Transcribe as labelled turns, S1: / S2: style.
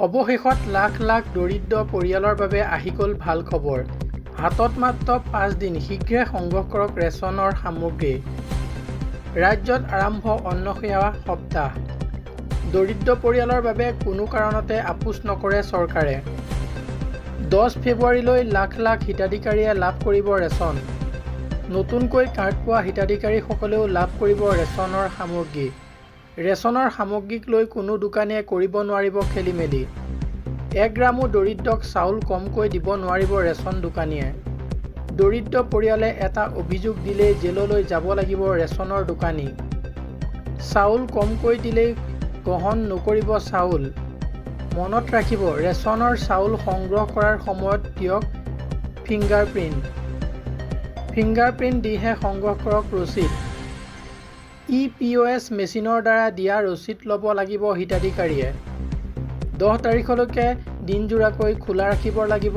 S1: অৱশেষত লাখ লাখ দৰিদ্ৰ পৰিয়ালৰ বাবে আহি গ'ল ভাল খবৰ। হাতত মাত্ৰ ৫ দিন, শীঘ্ৰে সংগ্ৰহ কৰক ৰেচনৰ সামগ্ৰী। ৰাজ্যত আৰম্ভ অন্ন সেৱা সপ্তাহ। দৰিদ্ৰ পৰিয়ালৰ বাবে কোনো কাৰণতে আপোচ নকৰে চৰকাৰে। ১০ ফেব্ৰুৱাৰীলৈ লাখ লাখ হিতাধিকাৰীয়ে লাভ কৰিব ৰেচন। নতুনকৈ কাৰ্ড পোৱা হিতাধিকাৰীসকলেও লাভ কৰিব ৰেচনৰ সামগ্ৰী। ৰেচনৰ সামগ্ৰীক লৈ কোনো দোকানীয়ে কৰিব নোৱাৰিব খেলিমেলি। ১ গ্ৰামো দৰিদ্ৰক চাউল কমকৈ দিব নোৱাৰিব ৰেচন দোকানীয়ে। দৰিদ্ৰ পৰিয়ালে এটা অভিযোগ দিলেই জেললৈ যাব লাগিব ৰেচনৰ দোকানী। চাউল কমকৈ দিলেই গ্ৰহণ নকৰিব চাউল। মনত ৰাখিব, ৰেচনৰ চাউল সংগ্ৰহ কৰাৰ সময়ত দিয়ক ফিংগাৰপ্ৰিণ্ট। ফিংগাৰপ্ৰিণ্ট দিহে সংগ্ৰহ কৰক ৰচিদ। EPOS মেচিনৰ দ্বাৰা দিয়া ৰচিদ ল'ব লাগিব হিতাধিকাৰীয়ে। ১০ তাৰিখলৈকে দিনজোৰাকৈ খোলা ৰাখিব লাগিব